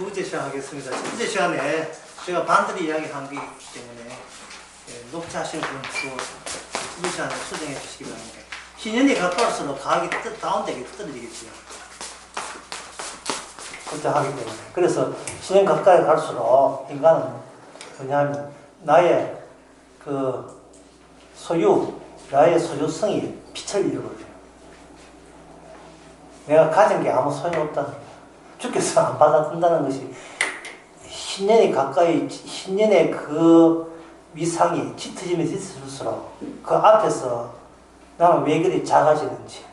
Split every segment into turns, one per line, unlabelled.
두 번째 시간 하겠습니다. 첫 번째 시간에 제가 반드시 이야기한 게 있기 때문에 녹취하시는 분도 두 번째 시간에 수정해 주시기 바랍니다. 신년이 가까울수록 과학이 다운되게 떨어지겠죠. 그렇게 하기 때문에. 그래서 신년 가까이 갈수록 인간은 뭐냐면 나의 그 나의 소유성이 빛을 잃어버려요. 내가 가진 게 아무 소용없다는 거야. 주께서 안 받아준다는 것이 신년이 가까이, 신년의 그 위상이 짙어지면 짙을수록 그 앞에서 나는 왜 그리 작아지는지.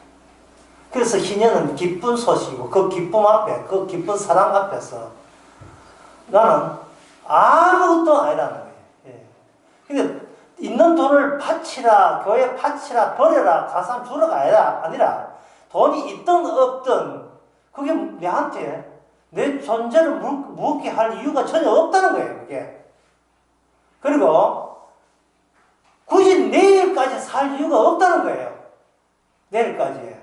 그래서 신년은 기쁜 소식이고 그 기쁨 앞에, 그 기쁜 사랑 앞에서 나는 아무것도 아니라는 거예요. 예. 근데 있는 돈을 바치라, 교회 바치라, 버려라, 가산 주러가 아니라 돈이 있든 없든 그게 내한테 내 존재를 묻게 할 이유가 전혀 없다는 거예요, 그게. 그리고 굳이 내일까지 살 이유가 없다는 거예요. 내일까지.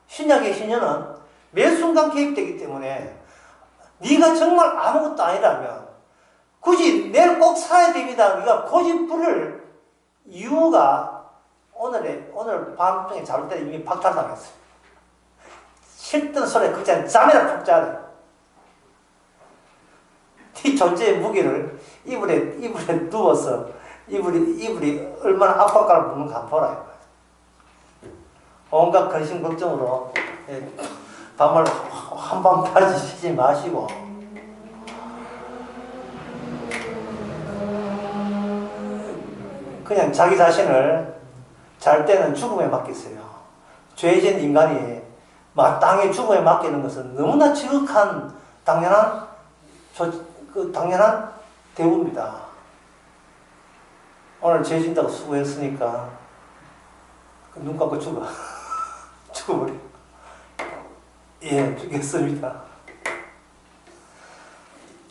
신약의 신년은 매 순간 개입되기 때문에 네가 정말 아무것도 아니라면 굳이 내일 꼭 살아야 됩니다. 네가 고집 부릴 이유가 오늘 밤중에 잡을 때 이미 박탈당했어요. 싫던 소리에 그냥 잠이나 푹 자래. 네 존재의 무게를 이불에 누워서 이불이 얼마나 압박감을 받는가 한번 보라. 온갖 근심 걱정으로 밤을 한밤까지 쉬지 마시고 그냥 자기 자신을 잘 때는 죽음에 맡겼어요. 죄진 인간이 마땅히 죽음에 맡기는 것은 너무나 지극한 당연한 대우입니다. 오늘 죄 진다고 수고했으니까 눈 감고 죽어버려. 예, 죽겠습니다.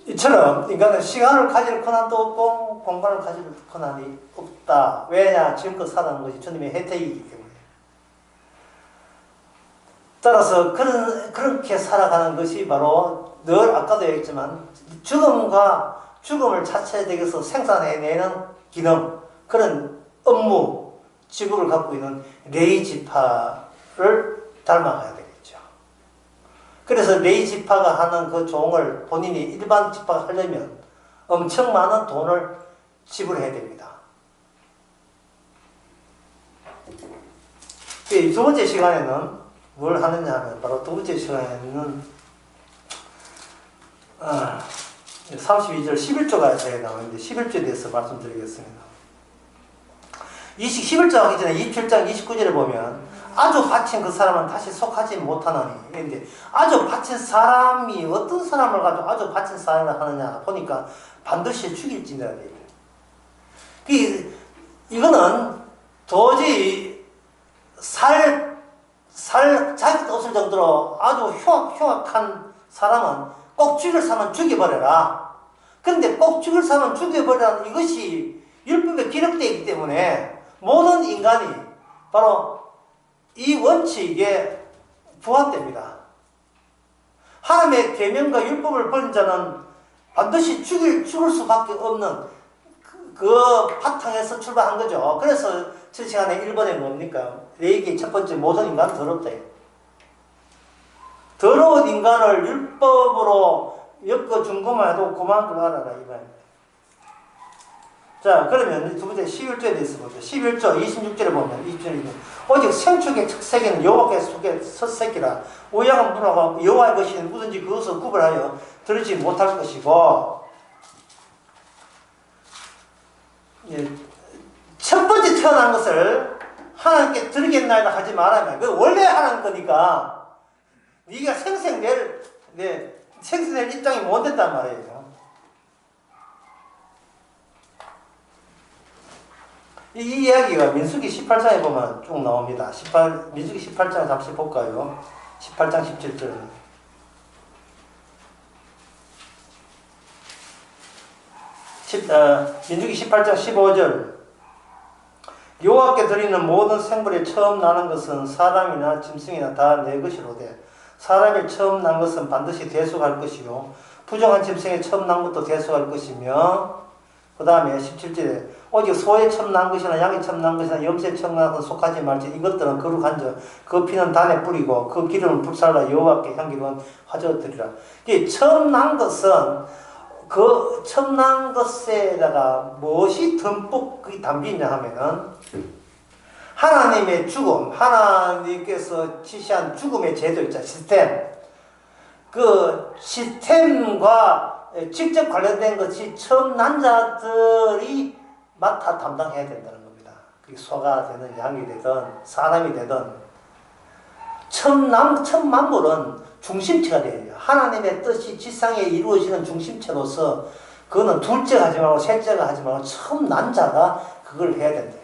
이처럼 인간은 시간을 가질 권한도 없고 공간을 가질 권한이 없다. 왜냐? 지금껏 살아온 것이 주님의 혜택이기 때문에. 따라서 그렇게 살아가는 것이 바로 늘 아까도 얘기했지만 죽음을 자체적에서 생산해내는 기능, 그런 업무, 직업을 갖고 있는 레이 지파를 닮아가야 되겠죠. 그래서 레이 지파가 하는 그 종을 본인이 일반 지파가 하려면 엄청 많은 돈을 지불해야 됩니다. 두 번째 시간에는 뭘 하느냐 하면 바로 두 번째 시간에는 32절 11조가 제가 나오는데 11조에 대해서 말씀드리겠습니다. 11조 하기 전에 27장 29절에 보면 아주 바친 그 사람은 다시 속하지 못하나니. 그런데 아주 바친 사람이 어떤 사람을 가지고 아주 바친 사람을 하느냐 보니까 반드시 죽일지니라. 이거는 도저히 자기 없을 정도로 아주 흉악한 사람은 꼭 죽일 사람은 죽여버려라. 그런데 꼭 죽일 사람은 죽여버리라는 이것이 율법에 기록되어 있기 때문에 모든 인간이 바로 이 원칙에 부합됩니다. 하나님의 계명과 율법을 버린 자는 반드시 죽을 수밖에 없는 그 바탕에서 출발한 거죠. 그래서 첫 시간에 1번에 뭡니까? 레이기의 첫 번째 모든 인간은 더럽다. 더러운 인간을 율법으로 엮어준 것만 해도 그만 그 알아라 이 말입니다. 자, 그러면 두 번째 11조에 대해서 보죠. 11조 26절에 보면 20절에 오직 생축의 척새끼는 여호와께 속에 섰새끼라. 우양한 문화가 여호와의 것이 누구든지 그것을 구별하여 들지 못할 것이고, 첫 번째 태어난 것을 하나님께 드리겠나이다 하지 말아요. 그 원래 하나님 거니까 네가 생생낼 입장이 못 된단 말이에요. 이 이야기가 민수기 18장에 보면 쭉 나옵니다. 민수기 18장 잠시 볼까요? 18장 17절. 민수기 18장 15절. 여호와께 드리는 모든 생물에 처음 나는 것은 사람이나 짐승이나 다 내 것이로되 사람이 처음 난 것은 반드시 대속할 것이요 부정한 짐승에 처음 난 것도 대속할 것이며 그 다음에 17절에 오직 소에 처음 난 것이나 양이 처음 난 것이나 염소에 처음 난 것은 속하지 말지 이것들은 거룩한즉 그 피는 단에 뿌리고 그 기름을 불살라 여호와께 향기로운 화제로 드리라. 이 처음 난 것은 그 처음 난 것에다가 무엇이 듬뿍 담기냐 하면은 하나님의 죽음, 하나님께서 지시한 죽음의 제도 있잖아요. 시스템. 그 시스템과 직접 관련된 것이 처음 난 자들이 맡아 담당해야 된다는 겁니다. 그게 소가 되든 양이 되든 사람이 되든 첫 만물은 중심체가 되어야 돼요. 하나님의 뜻이 지상에 이루어지는 중심체로서 그거는 둘째가 하지 말고 셋째가 하지 말고 처음 난 자가 그걸 해야 된다.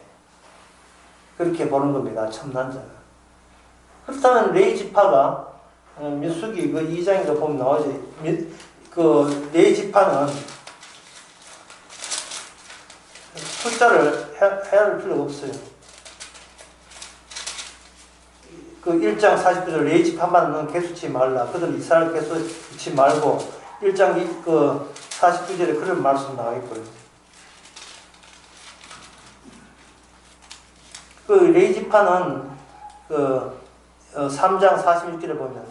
그렇게 보는 겁니다. 처음 난 자가. 그렇다면 레위 지파가 민수기 그 2장인가 보면 나오지. 그 레위 지파는 숫자를 해야 할 필요가 없어요. 그 1장 49절 레위 지파만은 개수치 말라. 그들 이스라엘 개수치 말고 1장 그 49절에 그런 말씀 나와 있고요. 그 레위 지파는 그 3장 46절에 보면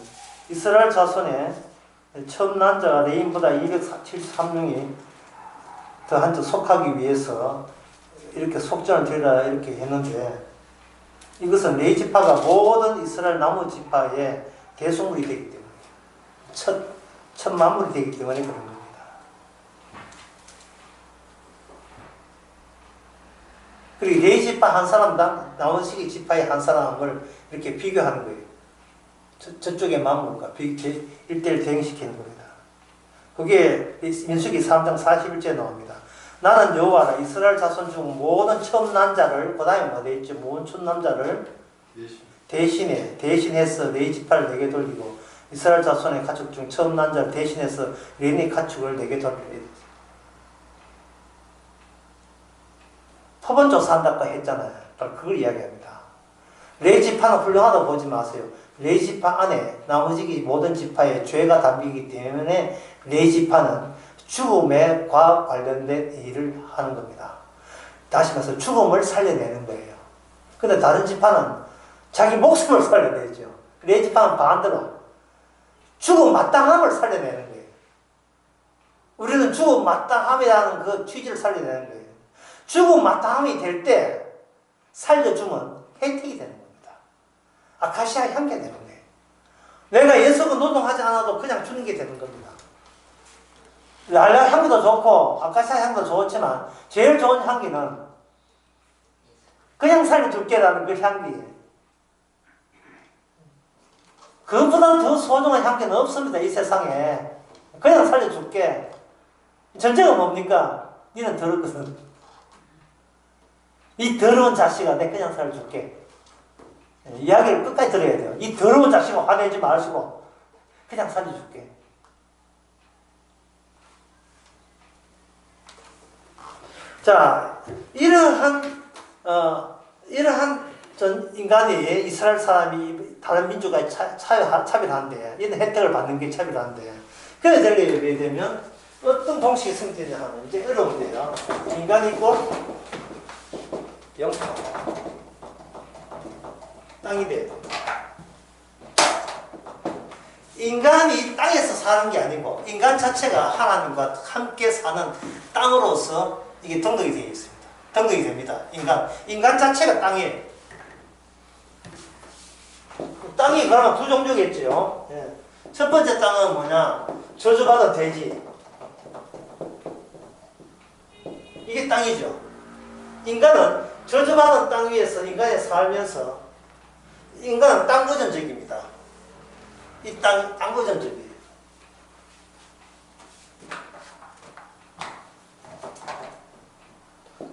이스라엘 자손의 처음 난 자가 레인보다 273명이 더한테 속하기 위해서 이렇게 속전을 드리라 이렇게 했는데 이것은 레위 지파가 모든 이스라엘 나머지 지파의 대속물이 되기 때문에 첫 만물이 되기 때문에 그런 겁니다. 그리고 레위 지파 한 사람당 나머지 지파의 한 사람을 이렇게 비교하는 거예요. 저쪽의 만물과 1대1 대응시키는 겁니다. 그게 민수기 3장 41절에 나옵니다. 나는 여호와라 이스라엘 자손 중 모든 처음 난 자를 그 다음에 뭐 되어 있죠? 모든 처음 난 자를 대신해서 레위 지파를 내게 돌리고 이스라엘 자손의 가축 중 처음 난 자를 대신해서 레위 가축을 내게 돌리고 토번 조사한다고 했잖아요. 바로 그걸 이야기합니다. 레위 지파는 훌륭하다고 보지 마세요. 레위 지파 안에 나머지 모든 지파의 죄가 담기기 때문에 레위 지파는 죽음과 관련된 일을 하는 겁니다. 다시 말해서 죽음을 살려내는 거예요. 근데 다른 지파는 자기 목숨을 살려내죠. 레위 지파는 반대로 죽음 마땅함을 살려내는 거예요. 우리는 죽음 마땅함이라는 그 취지를 살려내는 거예요. 죽음 마땅함이 될 때 살려주면 혜택이 되는 겁니다. 아카시아 향기가 되는 거예요. 내가 예수가 노동하지 않아도 그냥 주는 게 되는 겁니다. 랄라 향기도 좋고 아카시아 향도 좋지만 제일 좋은 향기는 그냥 살려줄게라는 그 향기예요. 그것보다 더 소중한 향기는 없습니다. 이 세상에. 그냥 살려줄게. 전제가 뭡니까? 니는 더럽거든. 이 더러운 자식아 내 그냥 살려줄게. 이야기를 끝까지 들어야 돼요. 이 더러운 자식아 화내지 마시고 그냥 살려줄게. 자, 이러한 전 인간이 이스라엘 사람이 다른 민족과 차별한데 이런 혜택을 받는 게 차별한데 그래서 되게 되면 어떤 공식이 성립되냐 하면 이제 어려운데요. 인간이 있고 영토 땅이 돼요. 인간이 땅에서 사는 게 아니고 인간 자체가 하나님과 함께 사는 땅으로서 이게 등록이 되어 있습니다. 등록이 됩니다. 인간 자체가 땅이에요. 땅이 그러면 두 종류겠죠. 예. 첫 번째 땅은 뭐냐? 저주받은 돼지. 이게 땅이죠. 인간은 저주받은 땅 위에서 인간이 살면서 인간은 땅 의존적입니다. 이 땅 의존적이에요.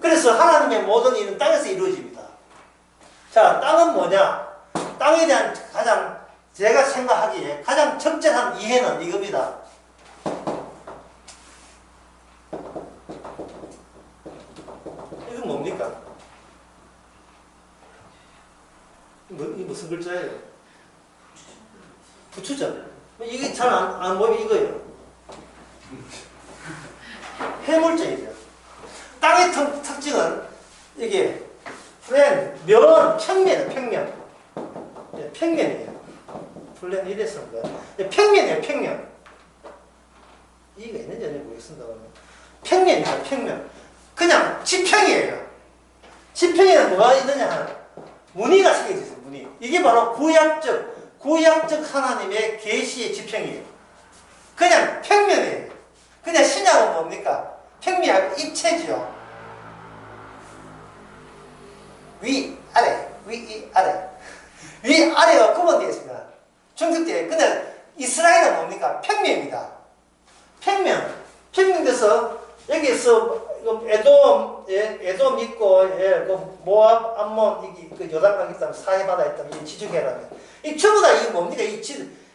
그래서 하나님의 모든 일은 땅에서 이루어집니다. 자, 땅은 뭐냐? 땅에 대한 가장 제가 생각하기에 가장 적절한 이해는 이겁니다. 이건 뭡니까? 이게 무슨 글자예요? 부추죠. 이게 잘 안 보이면 이거예요. 해물전이죠. 땅의 특징은 이게 면, 평면. 예, 평면이에요. 플랜 이래서 예, 평면이에요, 평면. 이가 있는지 안 모르겠습니다. 평면이에요, 평면. 그냥 지평이에요. 지평에는 뭐가 있느냐 하면 무늬가 새겨져 있어요, 무늬. 이게 바로 구약적 하나님의 계시의 지평이에요. 그냥 평면이에요. 그냥 신약은 뭡니까? 평면이 입체죠. 위, 아래, 위, 아래. 위, 아래가 구분되어 있습니다. 중식되어. 근데 이스라엘은 뭡니까? 평면입니다. 평면돼서 여기서 에돔 있고, 예, 그 모압, 암몬, 그 요단강 있다면 사해바다 있다면 지중해라면 이 전부 다 이게 뭡니까?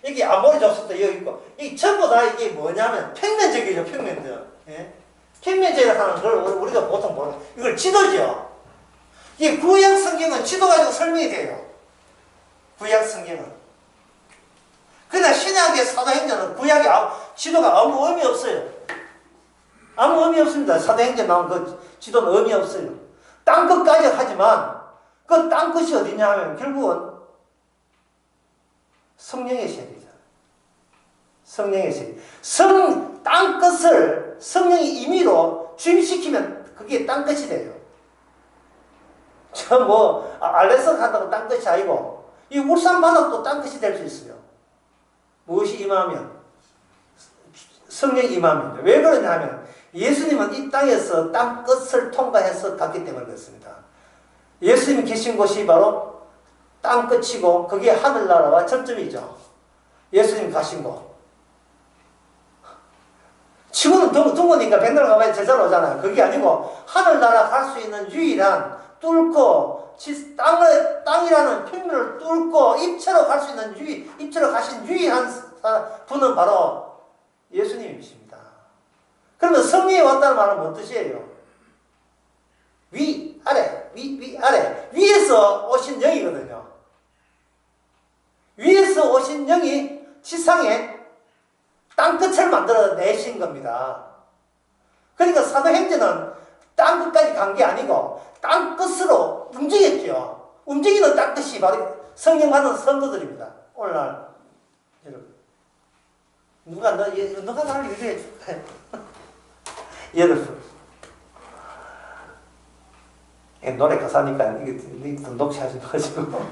여기 아모리 족속도 여기 있고 이 전부 다 이게 뭐냐면 평면적이죠, 평면적. 예? 평면적이라고 하는 걸 우리가 보통 보는 이걸 지도죠. 이 구약 성경은 지도 가지고 설명이 돼요. 구약 성경은. 그러나 신약의 사도행전은 구약에 지도가 아무 의미 없어요. 아무 의미 없습니다. 사도행전 나온 그 지도는 의미 없어요. 땅끝까지 하지만 그 땅끝이 어디냐 하면 결국은 성령의 세계잖아요. 성령의 세계. 땅끝을 성령의 임의로 주입시키면 그게 땅끝이 돼요. 알레스 간다고 땅끝이 아니고 이 울산 바닥도 땅끝이 될 수 있어요. 무엇이 임하면? 성령이 임하면. 왜 그러냐면 예수님은 이 땅에서 땅끝을 통과해서 갔기 때문에 그렇습니다. 예수님이 계신 곳이 바로 땅끝이고 그게 하늘나라와 접점이죠. 예수님 가신 곳. 지구는 둥그니까 백날 가봐야 제자로 오잖아요. 그게 아니고 하늘나라 갈 수 있는 유일한 뚫고 땅이라는 평면을 뚫고 입체로 갈 수 있는 입체로 가신 유일한 분은 바로 예수님이십니다. 그러면 성령이 왔다는 말은 뭔 뜻이에요? 위, 아래, 위, 아래. 위에서 오신 영이거든요. 위에서 오신 영이 지상에 땅끝을 만들어 내신 겁니다. 그러니까 사도행전은 땅끝까지 간 게 아니고 땅끝으로 움직였죠. 움직이는 땅끝이 바로 성령 받은 성도들입니다. 오늘날 여러분 누가 나를 위로해 줄까요? 여러분 노래 가사니까 이게 녹취하지 마시고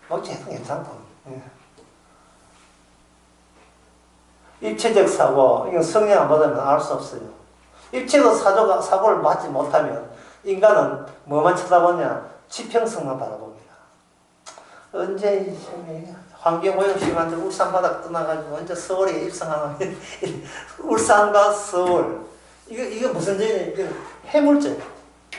녹취해도 괜찮고 입체적 사고 이건 성령 안 받으면 알 수 없어요. 입체적 사고를 받지 못하면 인간은 뭐만 쳐다보냐? 지평성만 바라봅니다. 언제 환경오염심한테 울산 바닥 떠나가지고 언제 서울에 입성하면 울산과 서울 이거 무슨 전이에요? 이거 해물전.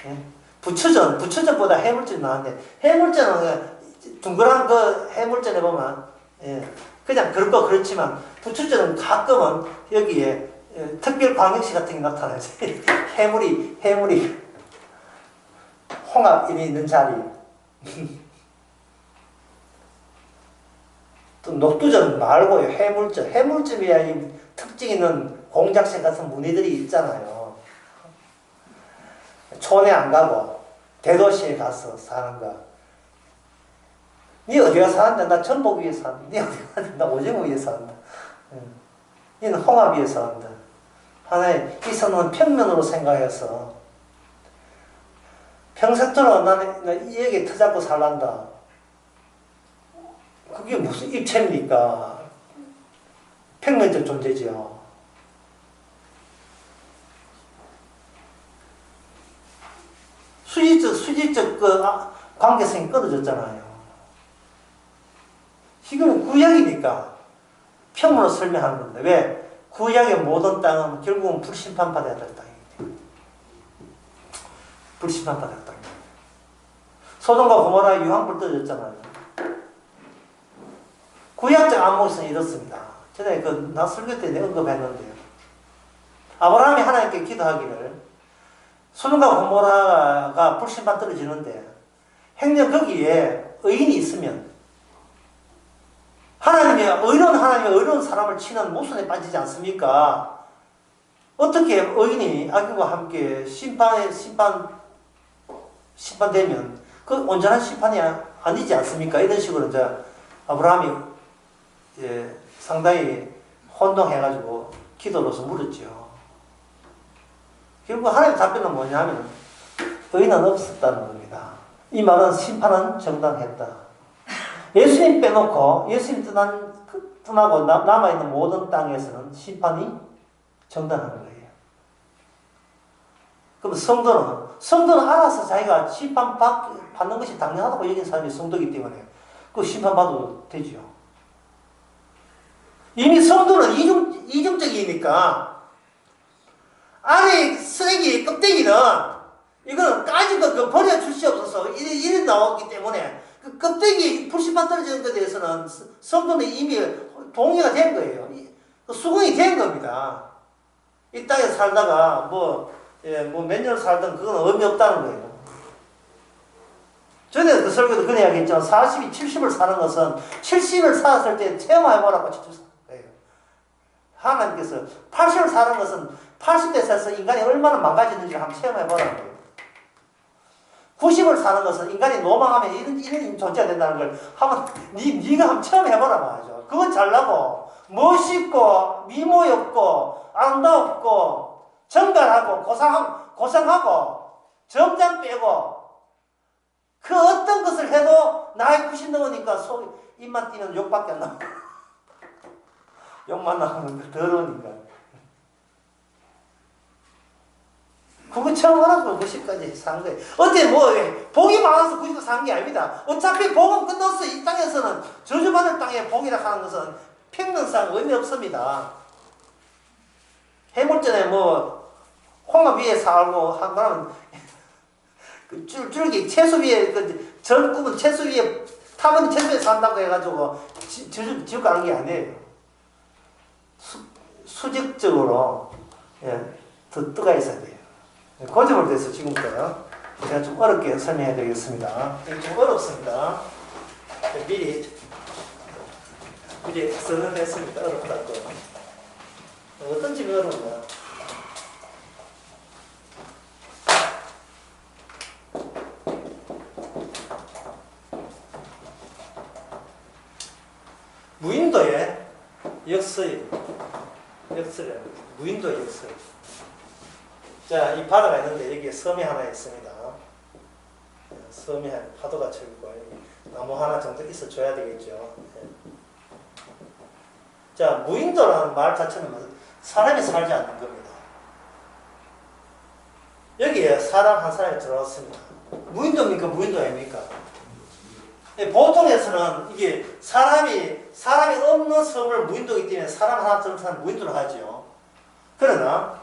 예? 부추전보다 해물전이 나은데 해물전은 둥그란 그 해물전에 보면 예, 그냥 그렇고 그렇지만 부추전은 가끔은 여기에 특별 광역시 같은 게 나타나요. 해물이 홍합이 있는 자리. 또 녹두전 말고요. 해물점이야 이 특징 있는 공작색 같은 무늬들이 있잖아요. 촌에 안 가고 대도시에 가서 사는 거. 니 어디 가서 사는데? 나 전복 위에 산다. 니 어디 가는데? 나 오징어 위에 산다. 니는 홍합 위에 산다. 하나의 이 선은 평면으로 생각해서 평생토록 나는 여기 터잡고 살란다. 그게 무슨 입체입니까? 평면적 존재죠. 수직적 그 관계성이 끊어졌잖아요. 지금은 구약이니까 평으로 설명하는 건데 왜? 구약의 모든 땅은 결국은 불심판받아야 될 땅이에요. 불심판받아야 될 땅이에요. 소돔과 고모라 유황불 떨어졌잖아요. 구약적 안목성이 이렇습니다. 전에 나 설교 때 언급했는데요. 아브라함이 하나님께 기도하기를 소돔과 고모라가 불심판 떨어지는데 행여 거기에 의인이 있으면 하나님이 의로운 사람을 치는 모순에 빠지지 않습니까? 어떻게 의인이 악인과 함께 심판되면 그 온전한 심판이 아니지 않습니까? 이런 식으로 이제 아브라함이 상당히 혼동해가지고 기도로서 물었죠. 결국 하나님의 답변은 뭐냐면 의인은 없었다는 겁니다. 이 말은 심판은 정당했다. 예수님 빼놓고 예수님 떠나고 남아있는 모든 땅에서는 심판이 정당한 거예요. 그럼 성도는 알아서 자기가 심판받는 것이 당연하다고 여긴 사람이 성도이기 때문에 그 심판받아도 되죠. 이미 성도는 이중적이니까 안에 쓰레기 껍데기는 이거는 까진 거 버려줄 수 없어서 이래 나오기 때문에 그 껍데기 불심판 떨어지는 것에 대해서는 성도는 이미 동의가 된 거예요. 수긍이 된 겁니다. 이 땅에 살다가 몇 년 살든 그건 의미 없다는 거예요. 전에 그 설교도 그런 이야기 했죠. 40이 70을 사는 것은 70을 살았을 때 체험해보라고 직접 사는 거예요. 하나님께서 80을 사는 것은 80대 살아서 인간이 얼마나 망가지는지 한번 체험해보라는 거예요. 90을 사는 것은 인간이 노망하면 이런 존재가 된다는 걸 한번 네가 한번 체험해보라 말이죠. 그건 잘나고 멋있고 미모이 없고 아름다웠고 정갈하고 고상하고 점장 빼고 그 어떤 것을 해도 나이 90 넘으니까 입만 띄면 욕밖에 안 나와. 욕만 나오는 거 더러우니까. 그거 처음 알아서 90까지 산 거예요. 어때 복이 많아서 90도 산 게 아닙니다. 어차피 복은 끝났어. 이 땅에서는 저주받을 땅에 복이라 하는 것은 평등상 의미 없습니다. 해물전에 홍합 위에 살고 한 거는 그 줄기 채소 위에 전 굽은 채소 위에 타면 채소 위에 산다고 해가지고 지옥 가는 게 아니에요. 수직적으로 더 뜨가 있어야 돼요. 그 점을 대해서 지금부터 제가 좀 어렵게 설명해 드리겠습니다. 좀 어렵습니다. 미리 선언했습니다. 어렵다고. 어떤 점이 어려운가? 무인도의 역설. 무인도의 역설. 자, 이 바다가 있는데 여기에 섬이 하나 있습니다. 섬이 파도가 쳐있고 나무 하나 정도 있어줘야 되겠죠. 자, 무인도라는 말 자체는 사람이 살지 않는 겁니다. 여기에 사람 한 사람이 들어왔습니다. 무인도입니까? 무인도 아닙니까? 보통에서는 이게 사람이 없는 섬을 무인도이기 때문에 사람 하나 들어가는 무인도를 하죠. 그러나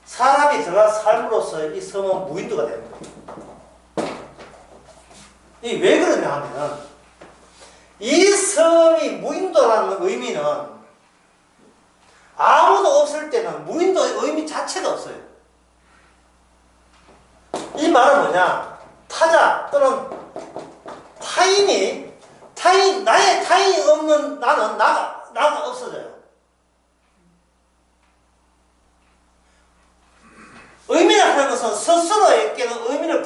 사람이 들어가 삶으로써 이 섬은 무인도가 되는 거예요. 이 왜 그러냐 하면 이 섬이 무인도라는 의미는 아무도 없을 때는 무인도의 의미 자체가 없어요. 이 말은 뭐냐? 타자 또는 나의 타인이 없는 나는 나가 없어져요. 의미라는 것은 스스로에게는 의미를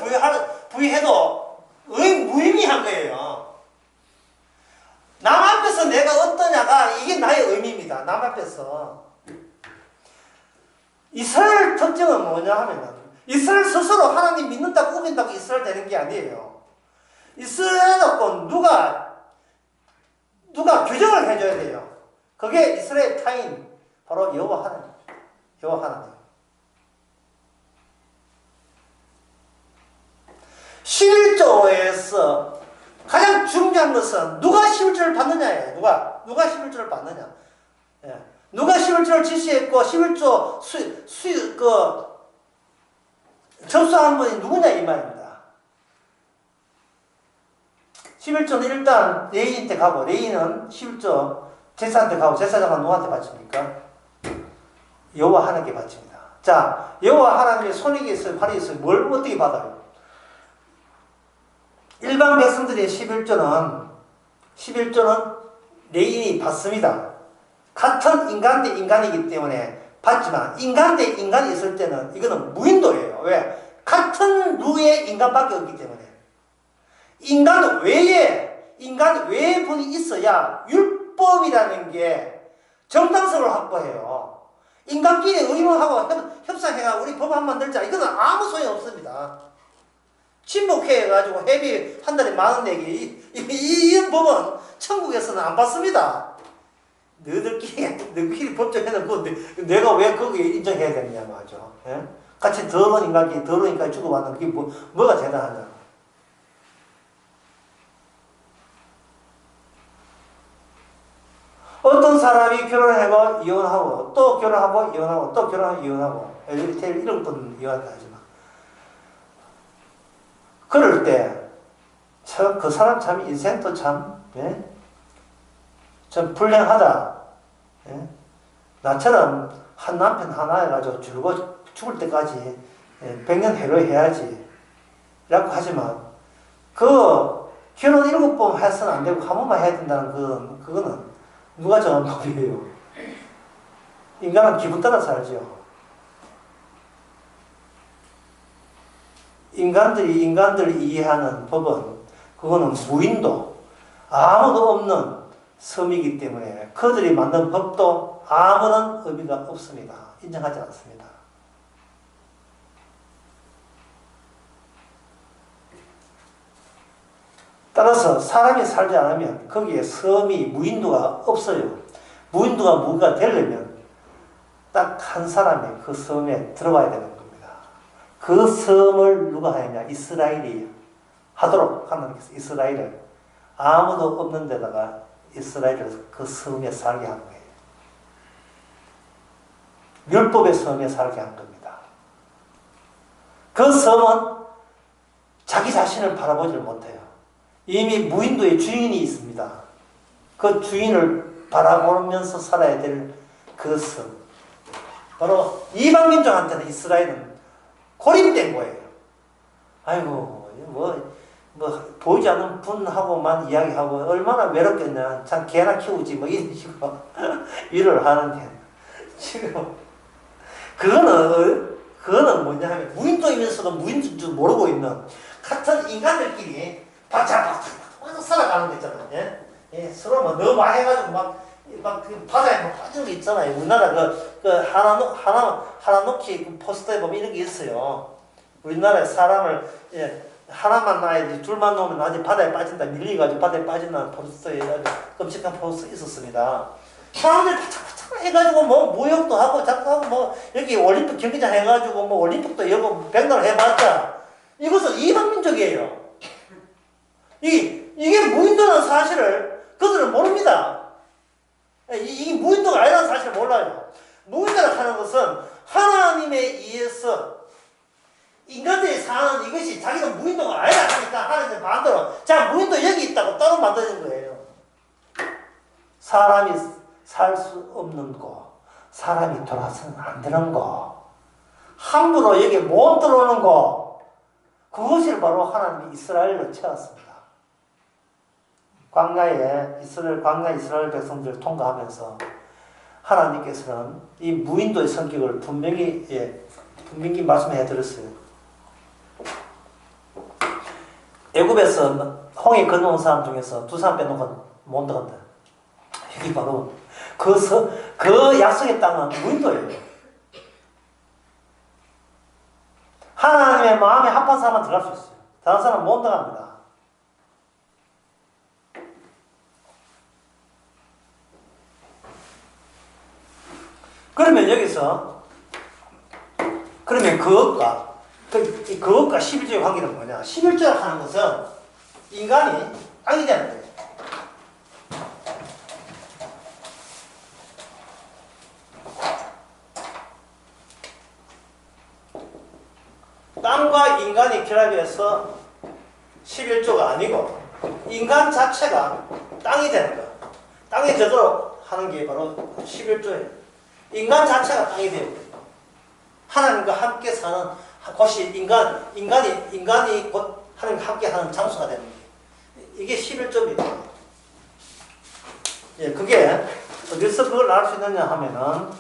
부여해도 무의미한 거예요. 남 앞에서 내가 어떠냐가 이게 나의 의미입니다. 남 앞에서. 이스라엘 특징은 뭐냐 하면은 이스라엘 스스로 하나님 믿는다고 우긴다고 이스라엘 되는 게 아니에요. 이스라엘은 누가 규정을 해줘야 돼요. 그게 이스라엘 타인 바로 여호와 하나님. 여호와 하나님. 11조에서 가장 중요한 것은 누가 11조를 받느냐예요. 누가 11조를 받느냐. 예. 누가 11조를 지시했고 11조 접수한 분이 누구냐 이 말입니다. 11조는 일단 레위인한테 가고 레위인은 11조 제사한테 가고 제사장은 누구한테 바칩니까? 여호와 하나님께 바칩니다. 자, 여호와 하나님의 손익이 있어요, 팔이 있어요. 뭘 어떻게 받아요? 일반 백성들의 11조는 레인이 받습니다. 같은 인간 대 인간이기 때문에 받지만 인간 대 인간이 있을 때는 이거는 무인도예요. 왜? 같은 류의 인간밖에 없기 때문에. 인간 외에 분이 있어야 율법이라는 게 정당성을 확보해요. 인간끼리 의논하고 협상해가 우리 법 한 만들자. 이거는 아무 소용 없습니다. 친목회해가지고 회비 한 달에 10,000원 내기. 이 법은 천국에서는 안 받습니다. 너희들끼리 법정 해놓고 내가 왜 거기에 인정해야 되느냐 말이죠. 예? 같이 더러운 인간이 주고받는 그게 뭐가 대단하냐. 어떤 사람이 결혼하고 이혼하고 또 결혼하고 이혼하고 또 결혼하고 이혼하고 이런 것도 이혼한다 하지만 그럴 때 그 사람 참 인생도 참 좀 불행하다. 예? 나처럼 한 남편 하나 해가지고 죽을 때까지 100년 해로해야지 라고 하지만 그 결혼 7번 해서는 안 되고 한 번만 해야 된다는 그거는 누가 정한 법이에요? 인간은 기분 따라 살죠. 인간들이 이해하는 법은 그거는 무인도, 아무도 없는 섬이기 때문에 그들이 만든 법도 아무런 의미가 없습니다. 인정하지 않습니다. 따라서 사람이 살지 않으면 거기에 섬이 무인도가 없어요. 무인도가 뭐가 되려면 딱 한 사람이 그 섬에 들어와야 되는 겁니다. 그 섬을 누가 하느냐? 이스라엘이 하도록 하나님께서 이스라엘을 아무도 없는 데다가 이스라엘을 그 섬에 살게 한 거예요. 율법의 섬에 살게 한 겁니다. 그 섬은 자기 자신을 바라보질 못해요. 이미 무인도의 주인이 있습니다. 그 주인을 바라보면서 살아야 될 그 섬. 바로 이방민족한테는 이스라엘은 고립된 거예요. 아이고, 보이지 않는 분하고만 이야기하고 얼마나 외롭겠냐. 참 개나 키우지 뭐 이런 식으로 일을 하는데 지금 그거는 뭐냐 하면 무인도이면서도 무인도인 줄 모르고 있는 같은 인간들끼리 바짝 살아가는 거 있잖아요. 예? 서로 뭐 너무 많이 해가지고 그 바다에 빠지는 게 있잖아요. 우리나라 하나 놓기 그 포스터에 보면 이런 게 있어요. 우리나라에 사람을 하나만 놔야지 둘만 놓으면 아직 바다에 빠진다 밀리가지고 바다에 빠진다는 포스터에 아주 끔찍한 포스터 있었습니다. 사람들이 바짝바짝 해가지고 뭐 무역도 하고 자꾸 하고 뭐 여기 올림픽 경기장 해가지고 뭐 올림픽도 여고 백날 해봤자 이것은 이방민족이에요. 이게 무인도라는 사실을 그들은 모릅니다. 이게 무인도가 아니라는 사실을 몰라요. 무인도라고 하는 것은 하나님에 의해서 인간들이 사는 이것이 자기는 무인도가 아니라 하니까 하나님이 만들어. 자, 무인도 여기 있다고 따로 만드는 거예요. 사람이 살 수 없는 곳, 사람이 돌아서는 안 되는 곳, 함부로 여기 못 들어오는 곳, 그것을 바로 하나님이 이스라엘로 채웠습니다. 광야 이스라엘 백성들을 통과하면서 하나님께서는 이 무인도의 성격을 분명히 말씀해 드렸어요. 애굽에서 홍해 건너온 사람 중에서 2사람 빼놓고 못 들어간다. 여기 바로 그 약속의 땅은 무인도예요. 하나님의 마음에 합한 사람만 들어갈 수 있어요. 다른 사람은 못 들어갑니다. 그러면 여기서 그것과 11조의 관계는 뭐냐? 11조라고 하는 것은 인간이 땅이 되는 거예요. 땅과 인간이 결합해서 11조가 아니고 인간 자체가 땅이 되는 거예요. 땅에 되도록 하는 게 바로 11조예요. 인간 자체가 땅이 되고 하나님과 함께 사는 곳이 인간이 곧 하나님과 함께 하는 장소가 되는 거예요. 이게 11조입니다. 예, 그게 어디서 그걸 알 수 있느냐 하면은,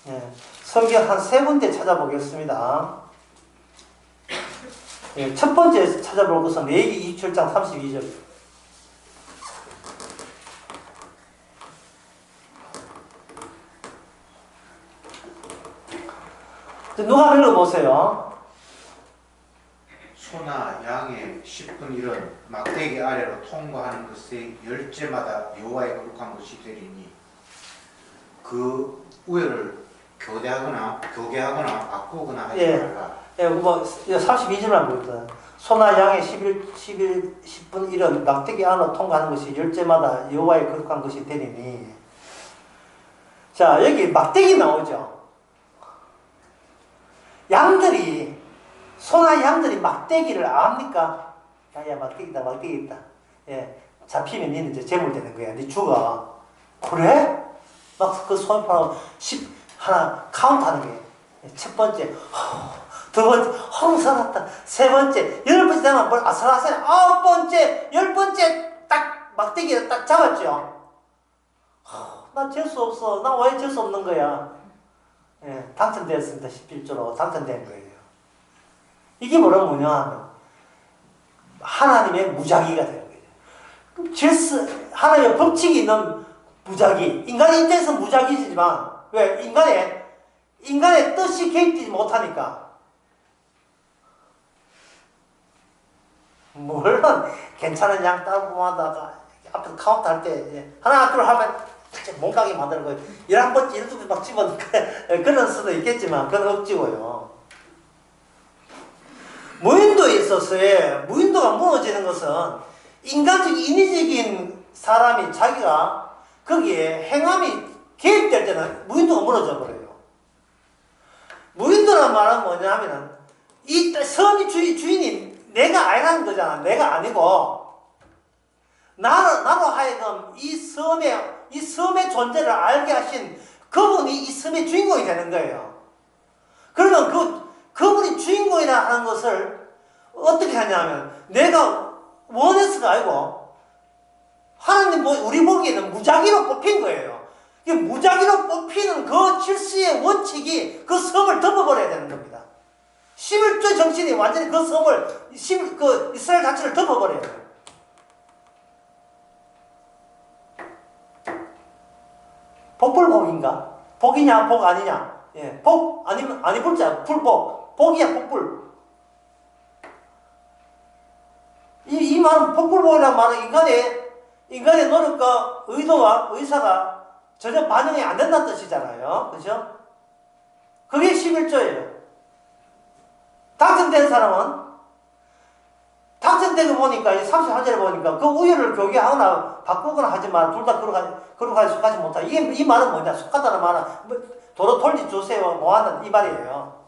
예, 성경 한 3군데 찾아보겠습니다. 예, 첫 번째 찾아볼 것은 레위기 27장 32절. 누가 읽어보세요.
소나 양의 10분 1은 막대기 아래로 통과하는 것의 열째마다 여호와의 거룩한 것이 되리니 그 우열을 교대하거나 바꾸거나 하지 말라.
예, 뭐 32절만 보거든. 소나 양의 10분 1은 막대기 안으로 통과하는 것이 열째마다 여호와의 거룩한 것이 되리니. 자, 여기 막대기 나오죠. 양들이, 소나 양들이 막대기를 압니까? 야, 막대기다, 막대기 있다. 예, 잡히면 니는 이제 재물되는 거야. 니 죽어. 그래? 막 그 소나하고 하나 카운트하는 거예요. 첫 번째, 두 번째, 살았다. 세 번째, 10번째 되면 뭘 아슬아슬. 9번째, 10번째 딱 막대기를 딱 잡았죠. 나 질 수 없어. 나 왜 질 수 없는 거야? 예, 당첨되었습니다. 11조로 당첨된 거예요. 이게 뭐냐 하면 하나님의 무작위가 되는 거예요. 하나님의 법칙이 있는 무작위. 인간의 입장에서 무작위지만 왜? 인간의 뜻이 개입되지 못하니까. 물론 괜찮은 양 따고하다가 앞에서 카운트 할 때 하나 둘 하면 몸가게 만드는 거예요. 11번째, 12번째 막 집어넣고 그런 수도 있겠지만 그건 억지고요. 무인도에 있어서의 무인도가 무너지는 것은 인간적 인위적인 사람이 자기가 거기에 행함이 개입될 때는 무인도가 무너져 버려요. 무인도란 말은 뭐냐면은 이 섬이 주인이 내가 아니라는 거잖아. 내가 아니고 나로 하여금 이 섬의 존재를 알게 하신 그분이 이 섬의 주인공이 되는 거예요. 그러면 그분이 주인공이라 하는 것을 어떻게 하냐면 내가 원해서가 아니고 하나님 우리 보기에는 무작위로 뽑힌 거예요. 이 무작위로 뽑히는 그 질서의 원칙이 그 섬을 덮어버려야 되는 겁니다. 11조 정신이 완전히 그 섬을 이스라엘 자체를 덮어버려야 돼요. 복불복인가? 복이냐, 복 아니냐? 예, 복 아니면 아니 불자, 불복. 복이야, 복불. 이 말은 복불복이라는 말은 인간의 노력과 의도와 의사가 전혀 반영이 안 된다는 뜻이잖아요. 그죠? 그게 11조예요. 당첨된 사람은 당첨된 거 보니까 31절에 보니까 그 우열을 교개하거나 바꾸거나 하지 마. 둘 다 그러고 속하지 못하. 이 말은 뭐냐? 속하다는 말은 도로 돌려주세요. 뭐하는 이 말이에요.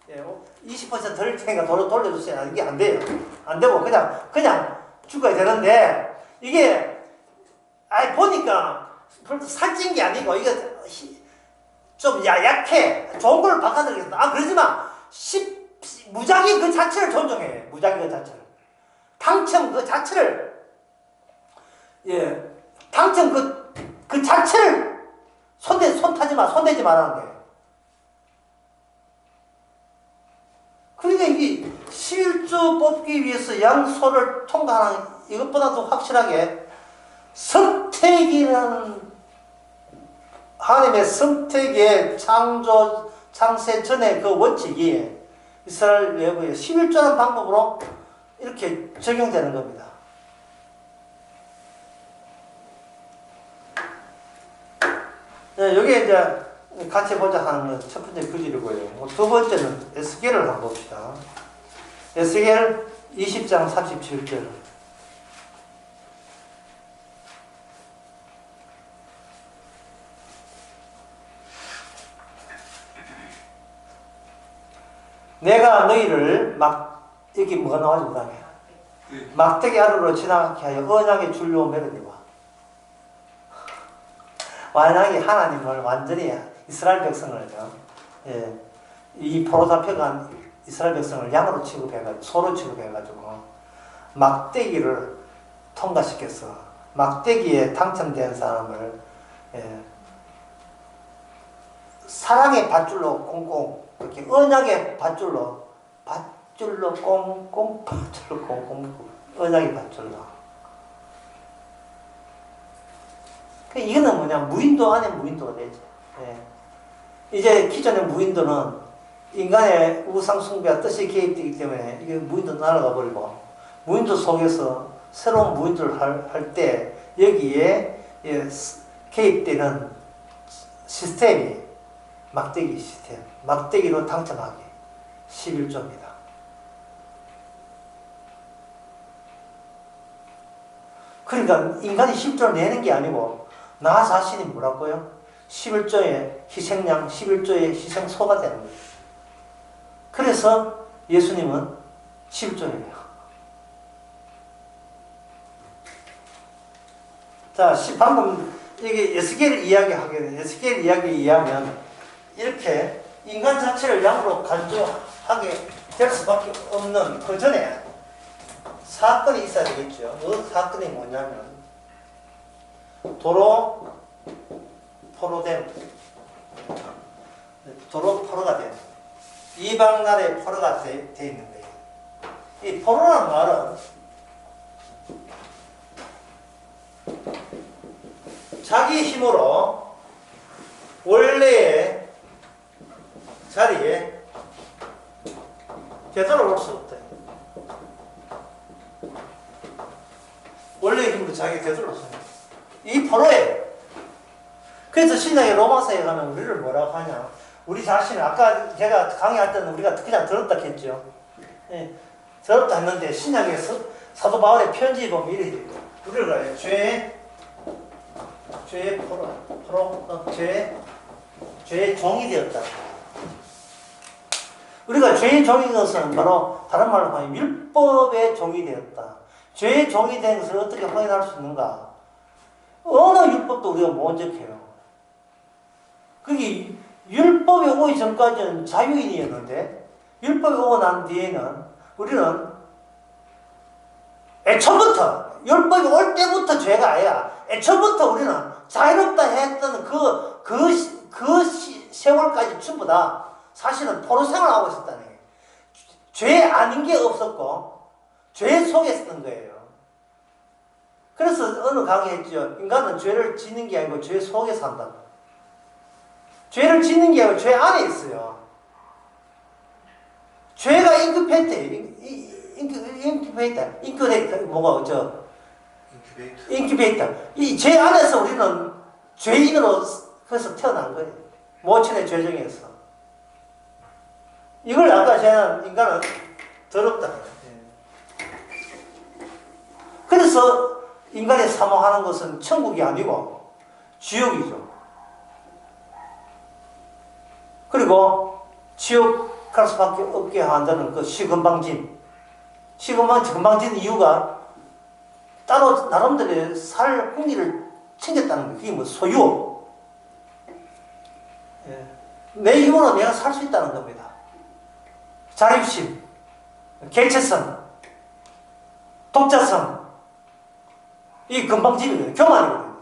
예, 20% 덜 테니까 도로 돌려주세요. 이게 안 돼요. 안 되고 그냥 죽어야 되는데 이게 보니까 살찐 게 아니고 이게 좀 약해. 좋은 걸 바꿔드리겠다. 그러지만 무작위 그 자체를 존중해. 무작위 그 자체를. 당첨 그 자체를 당첨 그 자체를 손대지 말라는 거예요. 그러니까 이게 11조 뽑기 위해서 양소를 통과하는 이것보다도 확실하게 선택이라는 하나님의 선택의 창세 전의 그 원칙이 이스라엘 외부에 11조라는 방법으로 이렇게 적용되는 겁니다. 네, 여기 이제 같이 보자 하는 건 첫 번째 구절이고요. 두 번째는 에스겔을 한번 봅시다. 에스겔 20장 37절. 내가 너희를 여기 뭐가 나와지 못하게 막대기 아래로 지나가게 하여 언약의 줄로 매르니와. 만약에 하나님을 완전히 이스라엘 백성을요, 이 포로 잡혀간 이스라엘 백성을 양으로 취급해가지고 소로 취급해가지고 막대기를 통과시켜서 막대기에 당첨된 사람을 예. 사랑의 밧줄로 꽁꽁, 이렇게 언약의 밧줄로 꽁꽁, 밧줄로 꽁꽁, 언약의 밧줄로. 이거는 뭐냐, 무인도 안에 무인도가 되지. 예. 이제 기존의 무인도는 인간의 우상 숭배와 뜻이 개입되기 때문에 이게 무인도 날아가 버리고, 무인도 속에서 새로운 무인도를 할 때 여기에 개입되는 시스템이 막대기 시스템, 막대기로 당첨하기 11조입니다. 그러니까 인간이 11조를 내는 게 아니고 나 자신이 뭐라고요? 11조의 희생양, 11조의 희생소가 되는 거예요. 그래서 예수님은 11조예요. 자, 방금 이게 에스겔 이야기하게 돼. 에스겔 이야기에 의하면 이렇게 인간 자체를 양으로 간주하게 될 수밖에 없는 그 전에 사건이 있어야 되겠죠. 그 사건이 뭐냐면 도로 포로가 된 이방 나라의 포로가 돼 있는 거예요. 이 포로라는 말은 자기 힘으로 원래의 자리에 되돌아올 수 없다. 원래의 힘으로 자기가 되돌아올 수 없다. 이 포로예요. 그래서 신약의 로마서에 가면 우리를 뭐라고 하냐. 우리 자신을 아까 제가 강의할 때는 우리가 그냥 들었다 했죠. 예, 들었다 했는데 신약에서 사도 바울의 편지에 보면 이렇게 돼요. 우리를 죄의 죄의 종이 되었다. 우리가 죄의 종인 것은 바로 다른 말로 하면 율법의 종이 되었다. 죄의 종이 된 것을 어떻게 확인할 수 있는가? 어느 율법도 우리가 못 적해요. 그게 율법이 오기 전까지는 자유인이었는데 율법이 오고 난 뒤에는 우리는 애초부터 율법이 올 때부터 죄가 아니야. 애초부터 우리는 자유롭다 했던 그 세월까지 전부 다 사실은 포로 생활하고 있었다는 거예요. 죄 아닌 게 없었고 죄 속에 있었던 거예요. 그래서 어느 강의했죠. 인간은 죄를 짓는 게 아니고 죄 속에 산다고. 죄를 짓는 게 아니고 죄 안에 있어요. 죄가 인큐베이터. 이 죄 안에서 우리는 죄인으로 그래서 태어난 거예요. 모친의 죄정에서. 이걸 아까 제가 인간은 더럽다. 그래서 인간이 사모하는 것은 천국이 아니고 지옥이죠. 그리고 지옥 갈 수밖에 없게 한다는 그 시건방진 이유가 따로 나름대로의 살 흥미를 챙겼다는 거예요. 그게 뭐 소유. 내 힘으로 내가 살 수 있다는 겁니다. 자립심, 개체성, 독자성, 이 건방짐이거든요. 교만이거든요.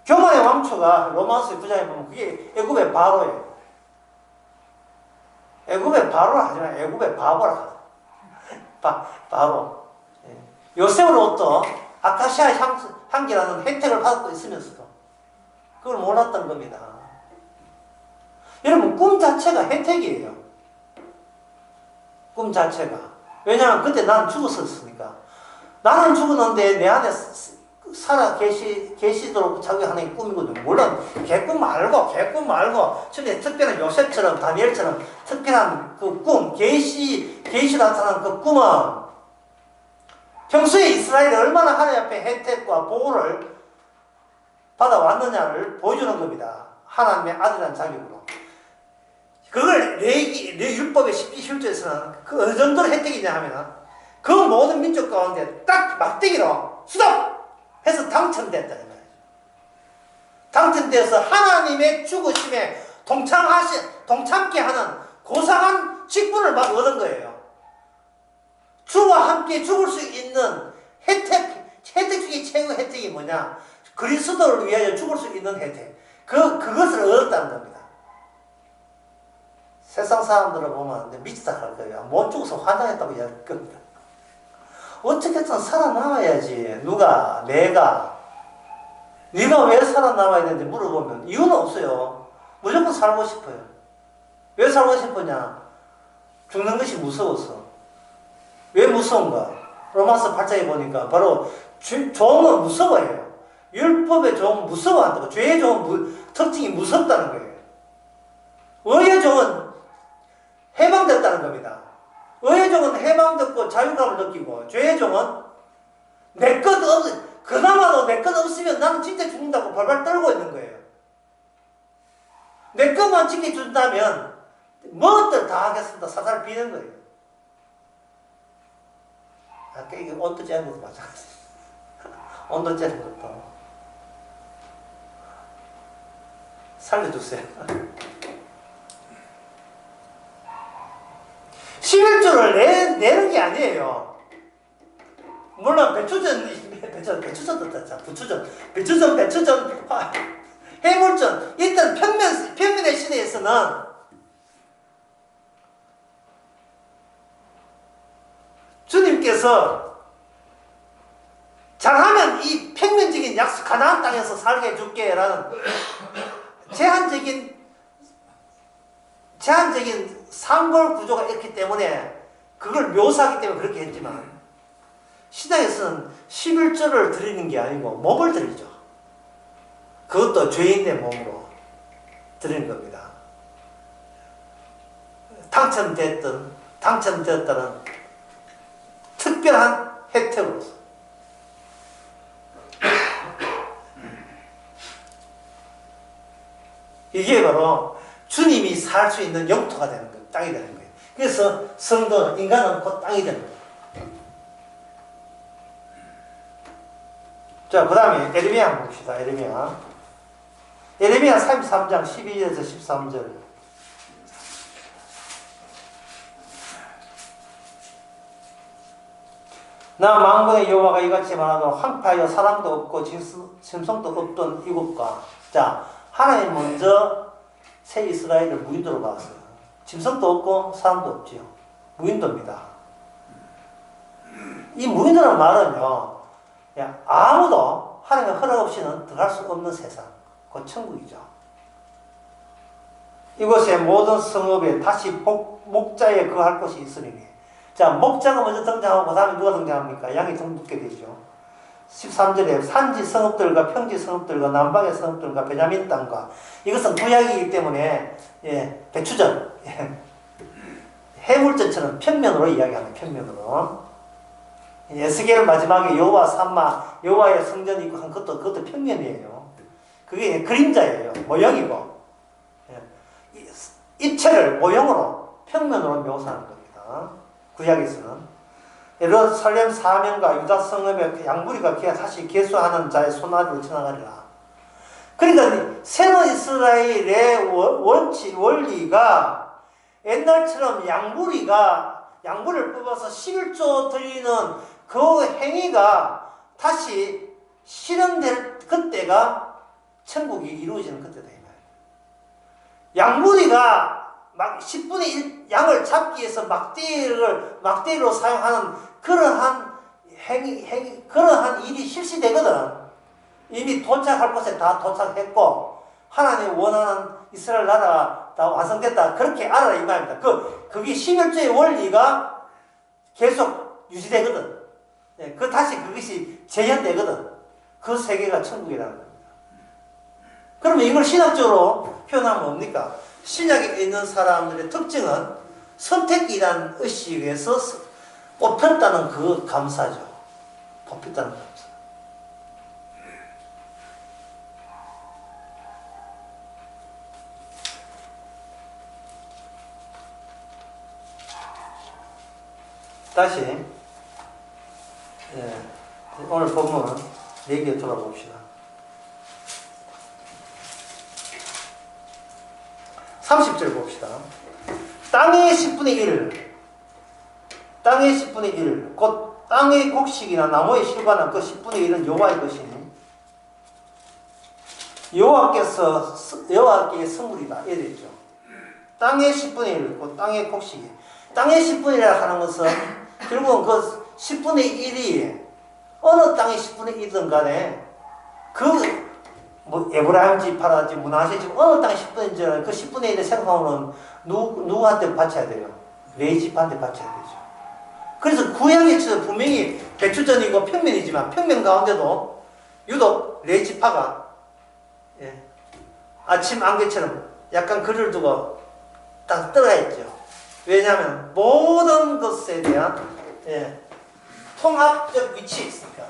교만의 왕초가 로마서 9장에 보면 그게 애굽의 바로예요. 애굽의 바로라 하지만 애굽의 바보라 하죠. 바로. 요셉으로부터 아카시아 향기라는 혜택을 받고 있으면서도 그걸 몰랐던 겁니다. 여러분, 꿈 자체가 혜택이에요. 꿈 자체가. 왜냐하면 그때 나는 죽었었으니까. 나는 죽었는데 내 안에 살아 계시도록 자기 하나의 꿈이거든요. 물론 개꿈 말고 전에 특별한 요셉처럼 다니엘처럼 특별한 그 꿈, 계시 나타난 그 꿈은 평소에 이스라엘이 얼마나 하나님 앞에 혜택과 보호를 받아왔느냐를 보여주는 겁니다. 하나님의 아들이라는 자격으로. 그걸 내 율법의 17조에서는 그 어느 정도로 혜택이냐 하면 그 모든 민족 가운데 딱 막대기로 수동! 해서 당첨됐다는 말이죠. 당첨돼서 하나님의 죽으심에 동참케 하는 고상한 직분을 얻은 거예요. 주와 함께 죽을 수 있는 혜택 중에 최고 혜택이 뭐냐? 그리스도를 위하여 죽을 수 있는 혜택. 그것을 얻었다는 겁니다. 세상 사람들을 보면 미치다 할 거예요. 못 죽어서 환장했다고 이야기할 겁니다. 어떻게든 살아남아야지. 누가? 내가. 네가 왜 살아남아야 되는지 물어보면 이유는 없어요. 무조건 살고 싶어요. 왜 살고 싶으냐? 죽는 것이 무서워서. 왜 무서운가? 로마서 8장에 보니까 바로 종은 무서워해요. 율법의 종은 무서워한다고. 죄의 종은 특징이 무섭다는 거예요. 의의 종은 해방됐다는 겁니다. 의의 종은 해방됐고 자유감을 느끼고, 죄의 종은 내 것 그나마도 내 것 없으면 나는 진짜 죽는다고 발발 떨고 있는 거예요. 내 것만 지켜준다면 무엇들 다 하겠습니다. 사살 비는 거예요. 아까 이게 온도 쬐는 것도 마찬가지. 온도 쬐는 것도 살려주세요. 11조를 내는 게 아니에요. 물론 배추전 떴다. 배추전, 해물전. 일단 평면의 시대에서는 주님께서 잘하면 이 평면적인 약속, 가나안 땅에서 살게 해줄게 라는 제한적인 상골 구조가 있기 때문에 그걸 묘사하기 때문에 그렇게 했지만, 시장에서는 11조를 드리는 게 아니고 몸을 드리죠. 그것도 죄인의 몸으로 드리는 겁니다. 당첨되었다는 특별한 혜택으로서. 이게 바로 주님이 살 수 있는 영토가 되는 거예요. 땅이 되는 거예요. 그래서 성도는, 인간은 곧 땅이 되는 거예요. 자, 그 다음에 에레미야 한번 봅시다. 에레미야 33장 12절에서 13절. 나 만군의 여호와가 이같이 말하노라. 황폐하여 사람도 없고 짐승도 없던 이곳과. 자, 하나님 먼저 새 이스라엘을 무인도로 봤어요. 짐승도 없고 사람도 없지요. 무인도입니다. 이 무인도라는 말은요, 아무도 하나님의 허락 없이는 들어갈 수 없는 세상, 그 천국이죠. 이곳에 모든 성읍에 다시 목자에 거할 곳이 있으리니. 자, 목자가 먼저 등장하고 그 다음에 누가 등장합니까? 양이 등붙게 되죠. 13절에 산지 성읍들과 평지 성읍들과 남방의 성읍들과 베냐민 땅과. 이것은 구약이기 때문에 배추전, 해물전처럼 편면으로 이야기하는, 편면으로. 에스겔 마지막에 여호와 산마, 여호와의 성전이 있고 한 그것도 평면이에요. 그게 그림자예요. 모형이고. 입체를 모형으로, 평면으로 묘사하는 겁니다. 구약에서는. 예루살렘 사면과 유다 성읍의 양무리가 다시 계수하는 자의 손아귀로 지나가리라. 그러니까 새로운 이스라엘의 원리가 옛날처럼 양물을 뽑아서 11조 드리는 그 행위가 다시 실현될 그때가 천국이 이루어지는 그때다. 양무리가 막 10분의 1 양을 잡기 위해서 막대기로 사용하는 그러한 그러한 일이 실시되거든. 이미 도착할 곳에 다 도착했고, 하나님이 원하는 이스라엘 나라가 다 완성됐다. 그렇게 알아라 이 말입니다. 그게 11조의 원리가 계속 유지되거든. 다시 그것이 재현되거든. 그 세계가 천국이라는 겁니다. 그러면 이걸 신학적으로 표현하면 뭡니까? 신약에 있는 사람들의 특징은 선택이라는 의식에서 뽑혔다는 그 감사죠. 뽑혔다는 감사. 다시 오늘 본문 4개 돌아봅시다. 30절 봅시다. 땅의 10분의 1, 곧 땅의 곡식이나 나무의 실과나 그 10분의 1은 여호와의 것이니. 여호와께의 성물이다 이래 되죠. 땅의 10분의 1 있고 땅의 곡식이. 땅의 10분의 1이라 하는 것은 결국은 그 10분의 1이 어느 땅의 10분의 1이든 간에 뭐 에브라임 지파라든지 므낫세 지파 어느 땅의 10분의 1이든 그 10분의 1의 생성은 누구한테 바쳐야 돼요? 레위 지파한테 바쳐야 되죠. 그래서 구약에 있어서 분명히 백주전이고 평면이지만 평면 가운데도 유독 레위 지파가 아침 안개처럼 약간 거리를 두고 딱 들어가 있죠. 왜냐하면 모든 것에 대한 통합적 위치에 있으니까.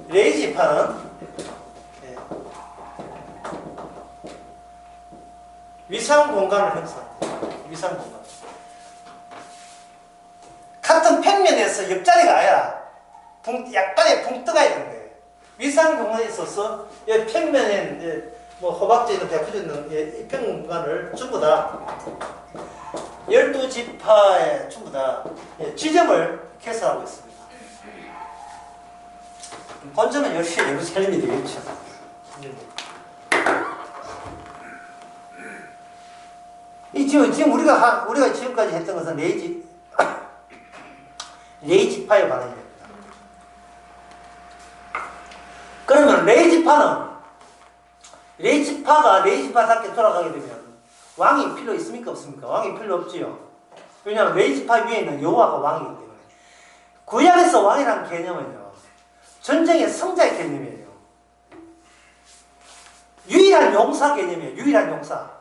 레위 지파는 위상 공간을 형성합니다. 위상 공간. 같은 평면에서 옆자리가 아니라 약간의 붕뜨가 있는 거예요. 위상 공간에 있어서 평면에 뭐 호박제는 대표적 있는 평면 공간을 전부 다 12지파에 전부 다 지점을 개설하고 있습니다. 본점은 역시 예루살렘이 되겠죠. 지금 우리가 지금까지 했던 것은 레위 지파의 반응입니다. 그러면 레위 지파가 레위 지파답게 돌아가게 되면 왕이 필요 있습니까 없습니까? 왕이 필요 없지요. 왜냐하면 레위 지파 위에는 여호와가 왕이기 때문에. 구약에서 왕이라는 개념은요, 전쟁의 성자의 개념이에요. 유일한 용사 개념이에요. 유일한 용사.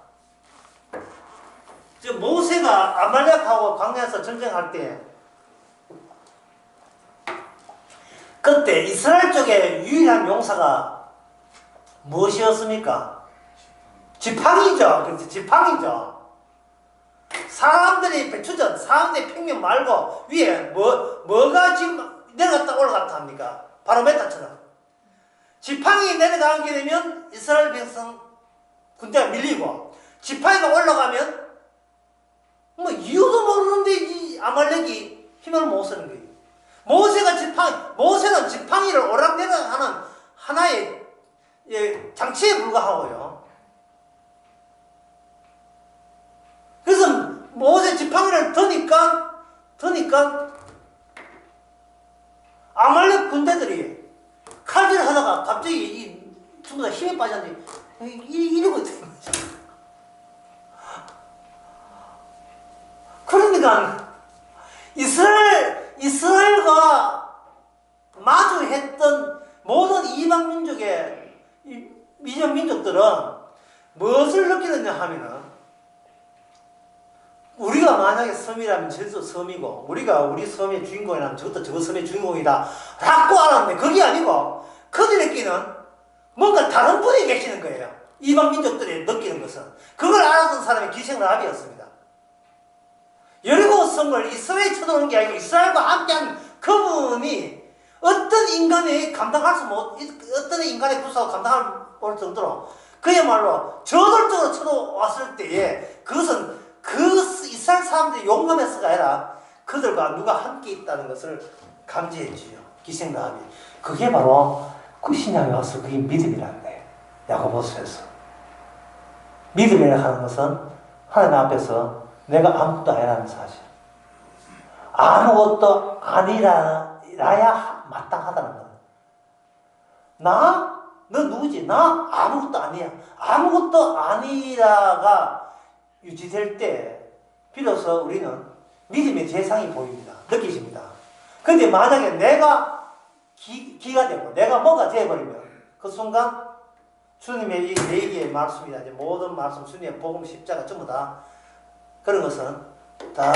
모세가 아말렉하고 광야에서 전쟁할 때 그때 이스라엘 쪽에 유일한 용사가 무엇이었습니까? 지팡이죠. 그렇지, 지팡이죠. 사람들이 백주전, 사람들이 평면 말고 위에 뭐가 지금 내려갔다 올라갔다 합니까? 바로메타처럼. 지팡이 내려가게 되면 이스라엘 백성 군대가 밀리고, 지팡이가 올라가면 뭐 이유도 모르는데 이 아말렉이 힘을 못 쓰는 거예요. 모세는 지팡이를 오락내락하는 하나의 장치에 불과하고요. 그래서 모세 지팡이를 드니까 아말렉 군대들이 칼질하다가 갑자기 전부 다 힘에 빠졌는데 이러고 있는 거죠. 그러니까 이스라엘과 마주했던 모든 이방 민족의 이방 민족들은 무엇을 느끼느냐 하면은, 우리가 만약에 섬이라면 저도 섬이고, 우리가 우리 섬의 주인공이라면 저것도 저 섬의 주인공이다 라고 알았는데, 그게 아니고 그들에게는 뭔가 다른 분이 계시는 거예요. 이방 민족들이 느끼는 것은. 그걸 알았던 사람이 기생라합이었습니다. 여리고 성을 이스라엘이 쳐들어오는 게 아니고 이스라엘과 함께한 그분이 어떤 인간의 구사가 감당할 정도로 그야말로 저돌적으로 쳐들어왔을 때에 그것은 그 이스라엘 사람들이 용감해서가 아니라 그들과 누가 함께 있다는 것을 감지했지요. 기생라합이. 그게 바로 그 신약에 와서 그게 믿음이라는 거예요. 야고보서에서. 믿음이라고 하는 것은 하나님 앞에서 내가 아무것도 아니라는 사실. 아무것도 아니라야 마땅하다는 거야. 너 누구지? 나 아무것도 아니야. 아무것도 아니라가 유지될 때 비로소 우리는 믿음의 재상이 보입니다. 느끼십니다. 근데 만약에 내가 기가 되고 내가 뭐가 되어버리면 그 순간 주님의 이 얘기의 말씀이다. 이제 모든 말씀, 주님의 복음, 십자가 전부 다 그런 것은 다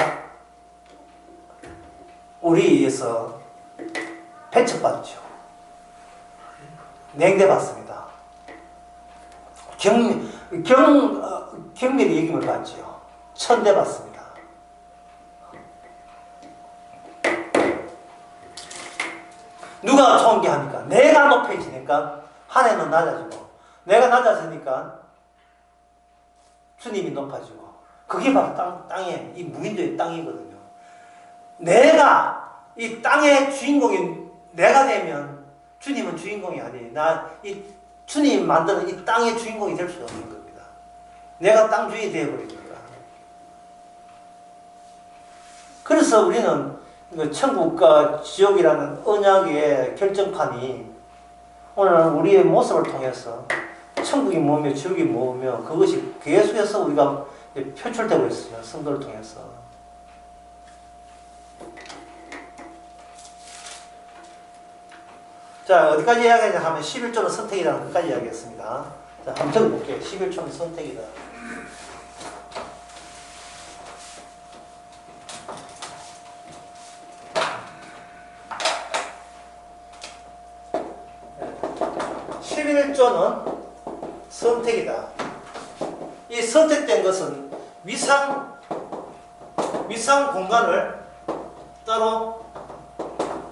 우리에 의해서 배척받죠. 냉대받습니다. 경멸의 얘기를 받죠. 천대받습니다. 누가 존귀하니까? 내가 높아지니까 하나님은 낮아지고, 내가 낮아지니까 주님이 높아지고, 그게 바로 땅의, 이 무인도의 땅이거든요. 내가 이 땅의 주인공인 내가 되면 주님은 주인공이 아니에요. 이 주님 만드는 이 땅의 주인공이 될 수 없는 겁니다. 내가 땅 주인이 되어버립니다. 그래서 우리는 천국과 지옥이라는 언약의 결정판이 오늘 우리의 모습을 통해서 천국이 뭐며 지옥이 뭐며 그것이 계속해서 우리가 표출되고 있어요. 성도를 통해서. 자, 어디까지 이야기하냐 하면 11조는 선택이라는 것까지 이야기했습니다. 자, 한번 적어볼게요. 11조는 선택이다. 조는 선택이다. 이 선택된 것은 위상 공간을 따로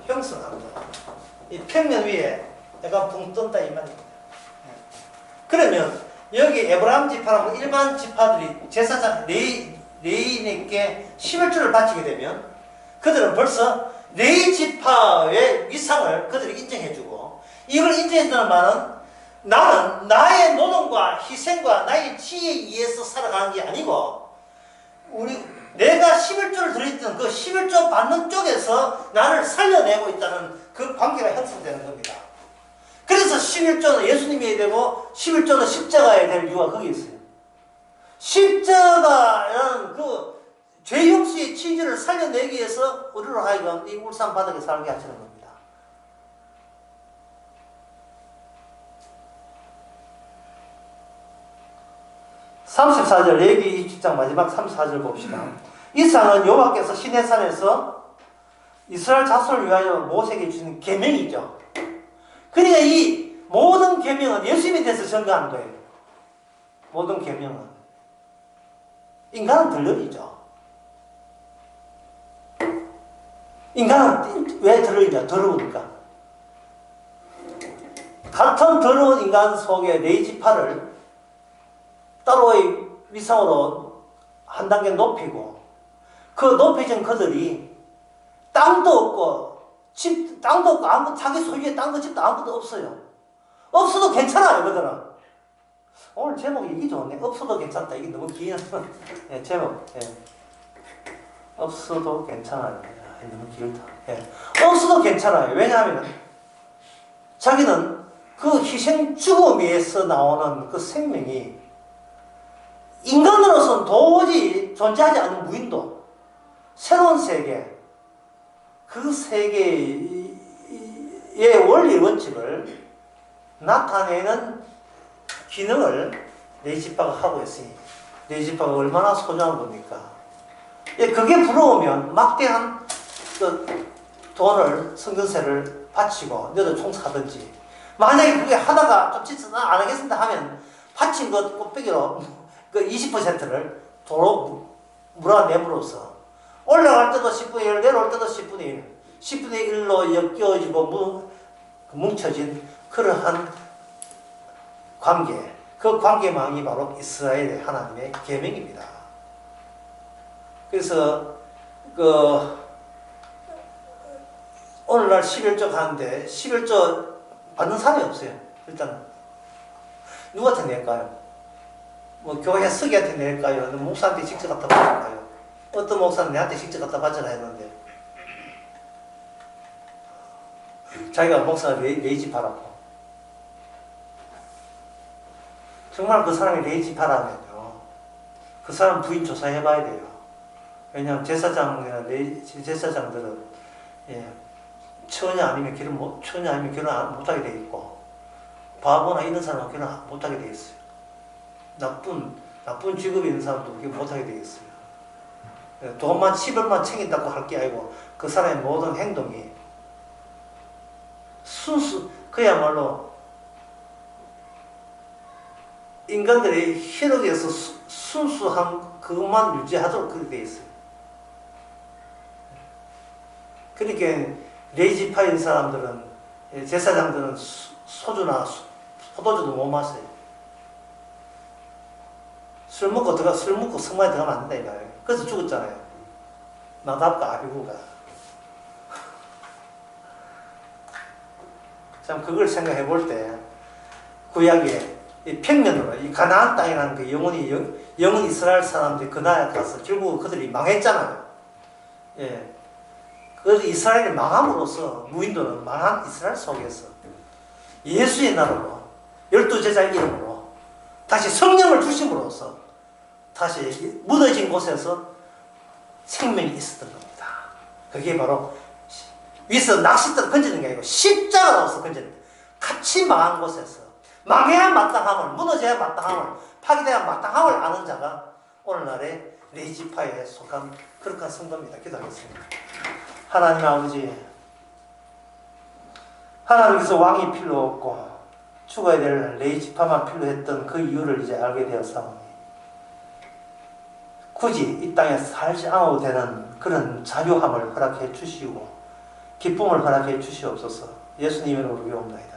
형성한다. 이 평면 위에 약간 붕 뜬다 이 말입니다. 그러면 여기 에브라임 지파라고 일반 지파들이 제사장 레위인에게 11조를 바치게 되면 그들은 벌써 레위 지파의 위상을 그들이 인정해주고, 이걸 인정해주는 말은 나는 나의 노동과 희생과 나의 지혜에 의해서 살아가는 게 아니고 내가 11조를 드렸던 그 11조 받는 쪽에서 나를 살려내고 있다는 그 관계가 형성되는 겁니다. 그래서 11조는 예수님이 되고 11조는 십자가에 될 이유가 거기 있어요. 십자가는 그 죄 용서의 취지를 살려내기 위해서 우리로 하여금 이 울산 바닥에 살게 하시는 겁니다. (34절) 레위기 20장 마지막 34절 봅시다. 이 상은 여호와께서 시내산에서 이스라엘 자손을 위하여 모세에게 주신 계명이죠. 그러니까 이 모든 계명은 예수님에 대해서 전가하는 거예요. 모든 계명은 인간은 덜러리죠. 인간은 왜 더러우냐? 더러우니까. 같은 더러운 인간 속에 네 지파를 따로의 위상으로 한 단계 높이고, 그 높여진 그들이 땅도 없고 땅도 없고 아무 자기 소유의 땅도 집도 아무것도 없어요. 없어도 괜찮아요, 그들은. 오늘 제목이 이게 좋네. 없어도 괜찮다. 이게 너무 긴 예, 제목. 예. 없어도 괜찮아요. 너무 길다. 예. 없어도 괜찮아요. 왜냐하면 자기는 그 희생 죽음에서 나오는 그 생명이 인간으로서는 도저히 존재하지 않는 무인도, 새로운 세계, 그 세계의 원리 원칙을 나타내는 기능을 레위지파가 하고 있으니 레위지파가 얼마나 소중한 겁니까? 그게 부러우면 막대한 그 돈을, 성전세를 바치고 너도 총 사든지, 만약에 그게 하다가 좀 지쳐서 안 하겠습니다 하면 바친 것 꽃배기로 그 20%를 도로 물어내므로써 올라갈 때도 10분의 1, 내려올 때도 10분의 1, 10분의 1로 엮여지고 뭉쳐진 그러한 관계, 그 관계망이 바로 이스라엘의 하나님의 계명입니다. 그래서 오늘날 11조 가는데 11조 받는 사람이 없어요. 일단은 누구한테 낼까요? 뭐 교회 서기한테 낼까요? 목사한테 직접 갖다 받을까요? 어떤 목사는 내한테 직접 갖다 받으라 했는데 자기가 목사가 레위지파라고. 정말 그 사람이 레위지파라면요, 그 사람 부인 조사해봐야 돼요. 왜냐하면 제사장이나 제사장들은 처녀 아니면 결혼 못하게 돼 있고, 바보나 이런 사람은 결혼 못하게 돼 있어요. 나쁜 직업이 있는 사람도 그게 못하게 돼 있어요. 돈만 10원만 챙긴다고 할 게 아니고 그 사람의 모든 행동이 그야말로 인간들의 혈육에서 순수한 그것만 유지하도록 그렇게 돼 있어요. 그러니까 레위지파인 사람들은, 제사장들은 소주나 포도주도 못 마셔요. 술 먹고 성만에 들어가면 안 된다 이 말이에요. 그래서 죽었잖아요. 나답과 아비후가. 참 그걸 생각해 볼 때 구약에 이 평면으로 이 가나안 땅이라는 그 영원 이스라엘 사람들이 그 나라에 가서 결국 그들이 망했잖아요. 예. 그래서 이스라엘이 망함으로써 무인도는 망한 이스라엘 속에서 예수의 나라로 12제자의 이름으로 다시 성령을 주심으로써 다시 무너진 곳에서 생명이 있었던 겁니다. 그게 바로 위에서 낚싯대로 건지는 게 아니고 십자가로서 건지는 거예요. 같이 망한 곳에서 망해야 마땅함을, 무너져야 마땅함을, 파괴돼야 마땅함을 아는 자가 오늘날의 레이지파에 속한 그런 성도입니다. 기도하겠습니다. 하나님 아버지, 하나님께서 왕이 필요 없고 죽어야 될 레이지파만 필요했던 그 이유를 이제 알게 되었사오니 굳이 이 땅에 살지 않아도 되는 그런 자유함을 허락해 주시고 기쁨을 허락해 주시옵소서. 예수님의 이름으로 기도합니다.